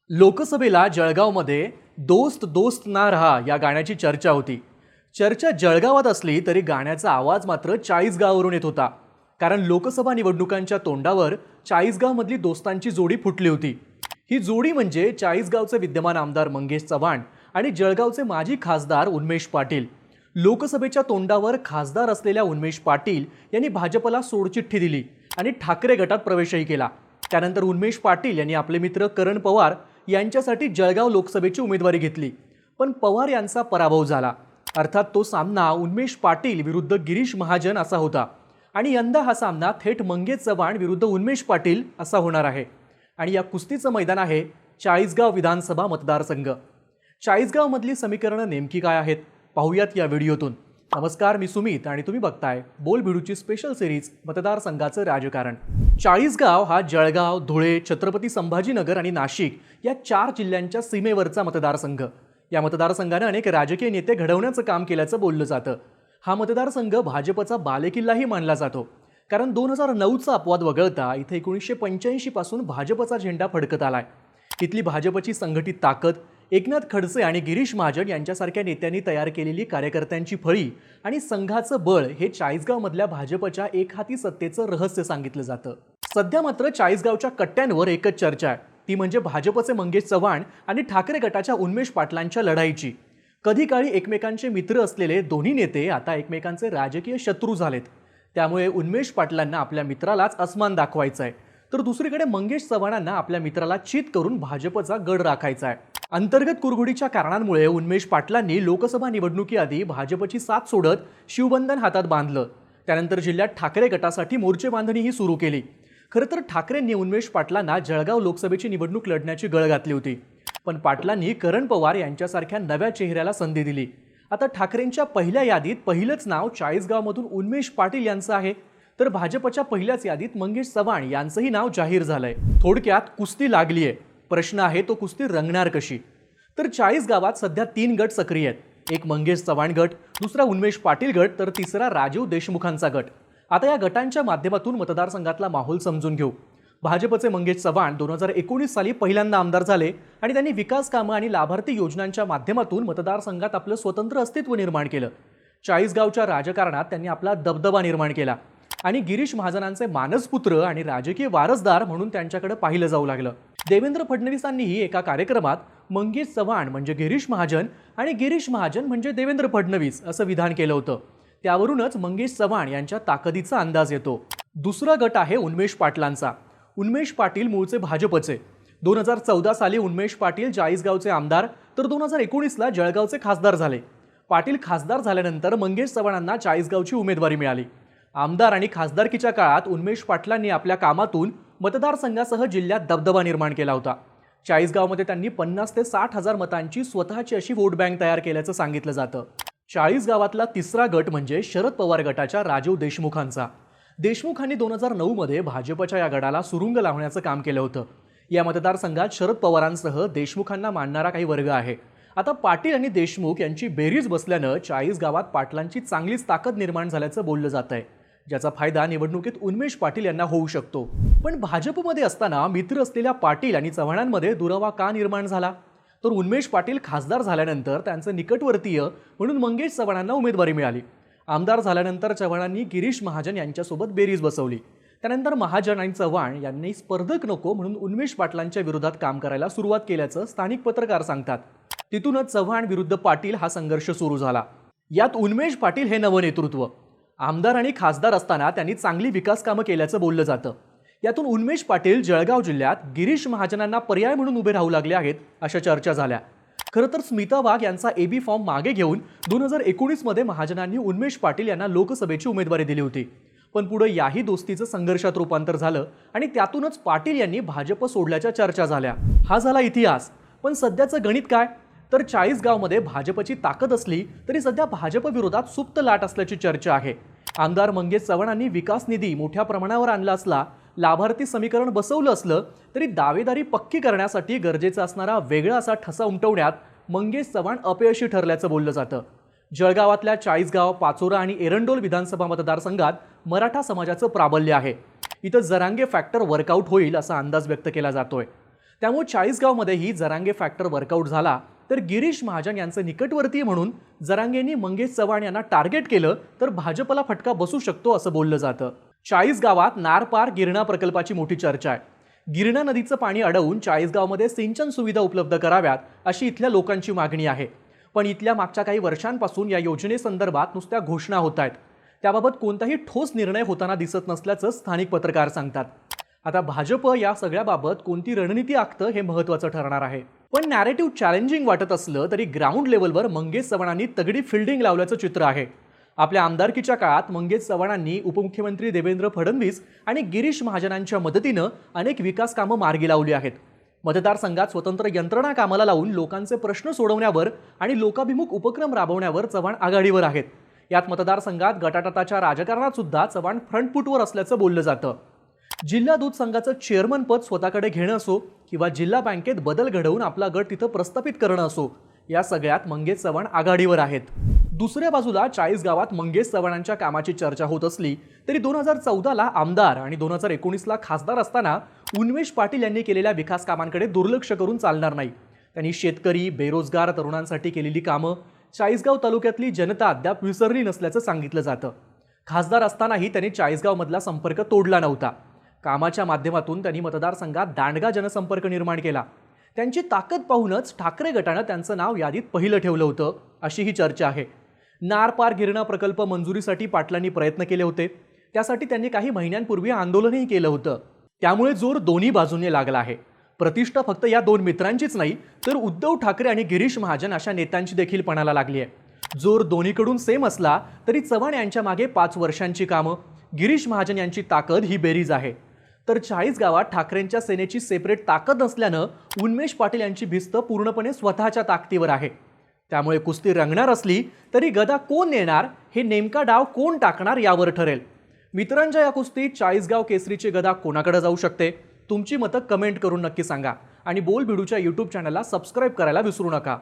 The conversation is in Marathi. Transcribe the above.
लोकसभेला जळगावमध्ये दोस्त दोस्त ना रहा या गाण्याची चर्चा होती. चर्चा जळगावात असली तरी गाण्याचा आवाज मात्र चाळीसगाववरून येत होता. कारण लोकसभा निवडणुकांच्या तोंडावर चाळीसगावमधली दोस्तांची जोडी फुटली होती. ही जोडी म्हणजे चाळीसगावचे विद्यमान आमदार मंगेश चव्हाण आणि जळगावचे माजी खासदार उन्मेष पाटील. लोकसभेच्या तोंडावर खासदार असलेल्या उन्मेष पाटील यांनी भाजपला सोडचिठ्ठी दिली आणि ठाकरे गटात प्रवेशही केला. त्यानंतर उन्मेष पाटील यांनी आपले मित्र करण पवार यांच्यासाठी जळगाव लोकसभेची उमेदवारी घेतली. पण पवार यांचा पराभव झाला. अर्थात तो सामना उन्मेष पाटील विरुद्ध गिरीश महाजन असा होता आणि यंदा हा सामना थेट मंगेश चव्हाण विरुद्ध उन्मेष पाटील असा होणार आहे. आणि या कुस्तीचं मैदान आहे चाळीसगाव विधानसभा मतदारसंघ. चाळीसगावमधली समीकरणं नेमकी काय आहेत पाहूयात या व्हिडिओतून. नमस्कार, मी सुमित आणि तुम्ही बघताय बोल भिडूची स्पेशल सिरीज मतदारसंघाचं राजकारण. चाळीसगाव हा जळगाव, धुळे, छत्रपती संभाजीनगर आणि नाशिक या 4 जिल्ह्यांच्या सीमेवरचा मतदारसंघ. या मतदारसंघाने अनेक राजकीय नेते घडवण्याचं काम केल्याचं बोललं जातं. हा मतदारसंघ भाजपचा बालेकिल्लाही मानला जातो. कारण 2009चा अपवाद वगळता इथे 1985 पासून भाजपचा झेंडा फडकत आलाय. इथली भाजपची संघटित ताकद, एकनाथ खडसे आणि गिरीश महाजन यांच्यासारख्या नेत्यांनी तयार केलेली कार्यकर्त्यांची फळी आणि संघाचं बळ हे चाळीसगावमधल्या भाजपच्या एकहाती सत्तेचं रहस्य सांगितलं जातं. सध्या मात्र चाळीसगावच्या कट्ट्यांवर एकच चर्चा आहे, ती म्हणजे भाजपचे मंगेश चव्हाण आणि ठाकरे गटाच्या उन्मेष पाटलांच्या लढाईची. कधी काळी एकमेकांचे मित्र असलेले दोन्ही नेते आता एकमेकांचे राजकीय शत्रू झालेत. त्यामुळे उन्मेष पाटलांना आपल्या मित्रालाच अस्मान दाखवायचा आहे, तर दुसरीकडे मंगेश चव्हाणांना आपल्या मित्राला चित करून भाजपचा गड राखायचा आहे. अंतर्गत कुरघोडीच्या कारणांमुळे उन्मेष पाटलांनी लोकसभा निवडणुकीआधी भाजपची साथ सोडत शिवबंधन हातात बांधलं. त्यानंतर जिल्ह्यात ठाकरे गटासाठी मोर्चे बांधणीही सुरू केली. खरं तर ठाकरेंनी उन्मेष पाटलांना जळगाव लोकसभेची निवडणूक लढण्याची गळ घातली होती. पण पाटलांनी करण पवार यांच्यासारख्या नव्या चेहऱ्याला संधी दिली. आता ठाकरेंच्या पहिल्या यादीत पहिलंच नाव चाळीसगावमधून उन्मेष पाटील यांचं आहे, तर भाजपच्या पहिल्याच यादीत मंगेश चव्हाण यांचंही नाव जाहीर झालंय. थोडक्यात कुस्ती लागलीय. प्रश्न आहे तो कुस्ती रंगणार कशी? तर चाळीसगावात सध्या 3 गट सक्रिय आहेत. एक मंगेश चव्हाण गट, दुसरा उन्मेष पाटील गट, तर तिसरा राजीव देशमुखांचा गट. आता या गटांच्या माध्यमातून मतदारसंघातला माहोल समजून घेऊ. भाजपचे मंगेश चव्हाण 2019 साली पहिल्यांदा आमदार झाले आणि त्यांनी विकास कामं आणि लाभार्थी योजनांच्या माध्यमातून मतदारसंघात आपलं स्वतंत्र अस्तित्व निर्माण केलं. चाळीसगावच्या राजकारणात त्यांनी आपला दबदबा निर्माण केला आणि गिरीश महाजनांचे मानसपुत्र आणि राजकीय वारसदार म्हणून त्यांच्याकडे पाहिलं जाऊ लागलं. देवेंद्र फडणवीसांनीही एका कार्यक्रमात मंगेश चव्हाण म्हणजे गिरीश महाजन आणि गिरीश महाजन म्हणजे देवेंद्र फडणवीस असं विधान केलं होतं. त्यावरूनच मंगेश चव्हाण यांच्या ताकदीचा अंदाज येतो. दुसरा गट आहे उन्मेष पाटलांचा. उन्मेष पाटील मूळचे भाजपचे. 2014 साली उन्मेष पाटील चाळीसगावचे आमदार तर 2019ला जळगावचे खासदार झाले. पाटील खासदार झाल्यानंतर मंगेश चव्हाणांना चाळीसगावची उमेदवारी मिळाली. आमदार आणि खासदारकीच्या काळात उन्मेष पाटलांनी आपल्या कामातून मतदारसंघासह जिल्ह्यात दबदबा निर्माण केला होता. चाळीसगावमध्ये त्यांनी 50 ते 60 हजार मतांची स्वतःची अशी वोट बँक तयार केल्याचं सांगितलं जातं. चाळीसगावातला तिसरा गट म्हणजे शरद पवार गटाच्या राजीव देशमुखांचा. देशमुखांनी 2009 मध्ये भाजपच्या या गटाला सुरुंग लावण्याचं काम केलं होतं. या मतदारसंघात शरद पवारांसह देशमुखांना मानणारा काही वर्ग आहे. आता पाटील आणि देशमुख यांची बेरीज बसल्यानं चाळीसगावात पाटलांची चांगलीच ताकद निर्माण झाल्याचं बोललं जात आहे, ज्याचा फायदा निवडणुकीत उन्मेष पाटील यांना होऊ शकतो. पण भाजपमध्ये असताना मित्र असलेल्या पाटील आणि चव्हाणांमध्ये दुरावा का निर्माण झाला? तर उन्मेष पाटील खासदार झाल्यानंतर त्यांचं निकटवर्तीय म्हणून मंगेश चव्हाणांना उमेदवारी मिळाली. आमदार झाल्यानंतर चव्हाणांनी गिरीश महाजन यांच्यासोबत बेरीज बसवली. त्यानंतर महाजन आणि चव्हाण यांनी स्पर्धक नको म्हणून उन्मेष पाटलांच्या विरोधात काम करायला सुरुवात केल्याचं स्थानिक पत्रकार सांगतात. तिथूनच चव्हाण विरुद्ध पाटील हा संघर्ष सुरू झाला. यात उन्मेष पाटील हे नवं नेतृत्व. आमदार आणि खासदार असताना त्यांनी चांगली विकास कामं केल्याचं बोललं जातं. यातून उन्मेष पाटील जळगाव जिल्ह्यात गिरीश महाजनांना पर्याय म्हणून उभे राहू लागले आहेत अशा चर्चा झाल्या. खरं तर स्मिता वाघ यांचा एबी फॉर्म मागे घेऊन 2019 मध्ये महाजनांनी उन्मेष पाटील यांना लोकसभेची उमेदवारी दिली होती. पण पुढे याही दोस्तीचं संघर्षात रूपांतर झालं आणि त्यातूनच पाटील यांनी भाजप सोडल्याच्या चर्चा झाल्या. हा झाला इतिहास. पण सध्याचं गणित काय? तर चाळीसगावमध्ये भाजपची ताकद असली तरी सध्या भाजप विरोधात सुप्त लाट असल्याची चर्चा आहे. आमदार मंगेश चव्हाणांनी विकास निधी मोठ्या प्रमाणावर आणला असला, लाभार्थी समीकरण बसवलं असलं तरी दावेदारी पक्की करण्यासाठी गरजेचा असणारा वेगळा असा ठसा उमटवण्यात मंगेश चव्हाण अपयशी ठरल्याचं बोललं जातं. जळगावातल्या चाळीसगाव, पाचोरा आणि एरंडोल विधानसभा मतदारसंघात मराठा समाजाचं प्राबल्य आहे. इथं जरांगे फॅक्टर वर्कआउट होईल असा अंदाज व्यक्त केला जातोय. त्यामुळे चाळीसगावमध्येही जरांगे फॅक्टर वर्कआउट झाला तर गिरीश महाजन यांचे निकटवर्तीय म्हणून जरांगेंनी मंगेश चव्हाण यांना टार्गेट केलं तर भाजपला फटका बसू शकतो असं बोललं जातं. चाळीसगावात नारपार गिरणा प्रकल्पाची मोठी चर्चा आहे. गिरणा नदीचं पाणी अडवून चाळीसगावमध्ये सिंचन सुविधा उपलब्ध कराव्यात अशी इथल्या लोकांची मागणी आहे. पण इथल्या मागच्या काही वर्षांपासून या योजनेसंदर्भात नुसत्या घोषणा होत आहेत. त्याबाबत कोणताही ठोस निर्णय होताना दिसत नसल्याचं स्थानिक पत्रकार सांगतात. आता भाजप या सगळ्याबाबत कोणती रणनीती आखतं हे महत्त्वाचं ठरणार आहे. पण नॅरेटिव्ह चॅलेंजिंग वाटत असलं तरी ग्राउंड लेवलवर मंगेश चव्हाणांनी तगडी फिल्डिंग लावल्याचं चित्र आहे. आपल्या आमदारकीच्या काळात मंगेश चव्हाणांनी उपमुख्यमंत्री देवेंद्र फडणवीस आणि गिरीश महाजनांच्या मदतीनं अनेक विकास कामं मार्गी लावली आहेत. मतदारसंघात स्वतंत्र यंत्रणा कामाला लावून लोकांचे प्रश्न सोडवण्यावर आणि लोकाभिमुख उपक्रम राबवण्यावर चव्हाण आघाडीवर आहेत. यात मतदारसंघात गटाटटाच्या राजकारणात सुद्धा चव्हाण फ्रंटफूटवर असल्याचं बोललं जातं. जिल्हा दूध संघाचं चेअरमन पद स्वतःकडे घेणं असो किंवा जिल्हा बँकेत बदल घडवून आपला गट तिथं प्रस्थापित करणं असो, या सगळ्यात मंगेश चव्हाण आघाडीवर आहेत. दुसऱ्या बाजूला चाळीसगावात मंगेश चव्हाणांच्या कामाची चर्चा होत असली तरी 2014ला आमदार आणि 2019ला खासदार असताना उन्मेष पाटील यांनी केलेल्या विकास कामांकडे दुर्लक्ष करून चालणार नाही. त्यांनी शेतकरी, बेरोजगार तरुणांसाठी केलेली कामं चाळीसगाव तालुक्यातली जनता अद्याप विसरली नसल्याचं सांगितलं जातं. खासदार असतानाही त्यांनी चाळीसगावमधला संपर्क तोडला नव्हता. कामाच्या माध्यमातून त्यांनी मतदारसंघात दांडगा जनसंपर्क निर्माण केला. त्यांची ताकद पाहूनच ठाकरे गटानं त्यांचं नाव यादीत पहिलं ठेवलं होतं अशी ही चर्चा आहे. नारपार गिरणा प्रकल्प मंजुरीसाठी पाटलांनी प्रयत्न केले होते. त्यासाठी त्यांनी काही महिन्यांपूर्वी आंदोलनही केलं होतं. त्यामुळे जोर दोन्ही बाजूंनी लागला आहे. प्रतिष्ठा फक्त या दोन मित्रांचीच नाही तर उद्धव ठाकरे आणि गिरीश महाजन अशा नेत्यांची देखील पणाला लागली आहे. जोर दोन्हीकडून सेम असला तरी चव्हाण यांच्या मागे 5 वर्षांची कामं, गिरीश महाजन यांची ताकद ही बेरीज आहे. तर चाळीसगावात ठाकरेंच्या सेनेची सेपरेट ताकद नसल्यानं उन्मेष पाटील यांची भिस्त पूर्णपणे स्वतःच्या ताकदीवर आहे. त्यामुळे कुस्ती रंगणार असली तरी गदा कोण नेणार, हे नेमका डाव कोण टाकणार यावर ठरेल. मित्रांच्या या कुस्तीत चाळीसगाव केसरीची गदा कोणाकडे जाऊ शकते? तुमची मतं कमेंट करून नक्की सांगा आणि बोलबिडूच्या यूट्यूब चॅनलला सबस्क्राईब करायला विसरू नका.